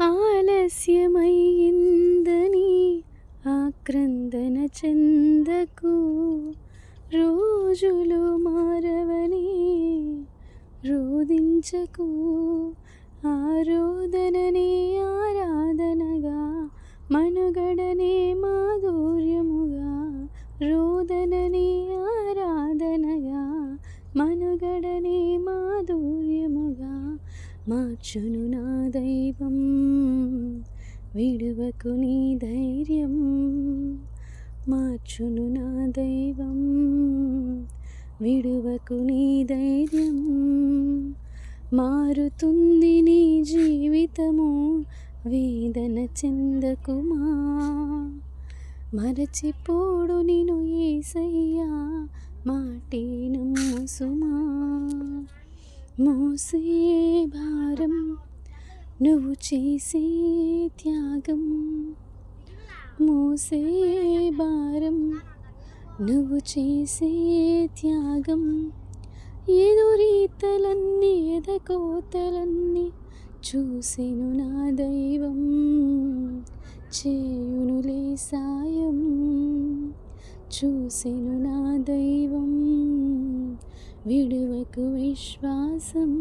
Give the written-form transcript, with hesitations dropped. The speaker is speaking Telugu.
ఆలస్యమయ్యిందని ఆక్రందన చెందకు, రోజులు మారవని రోదించకు. ఆరోదననే ఆరాధనగా, మనుగడనే మాధుర్యముగా, రోదననే ఆరాధనగా, మనుగడనే మాధుర్యముగా మార్చును నా దైవం. విడువకు నీ ధైర్యం, మార్చును నా దైవం. విడువకు నీ ధైర్యం. మారుతుంది నీ జీవితము, వేదన చెందకుమా. మరచిపోడు నిన్ను యేసయ్యా, మాటే నమ్ము సుమా. మోసే భారం నువ్వు చేసే త్యాగం, మోసే భారం నువ్వు చేసే త్యాగం. ఎదురీతలన్నీ ఎదకోతలన్నీ చూసెను నా దైవం. చేయునులే సాయం, చూసెను నా దైవం. విడువకు విశ్వాసం.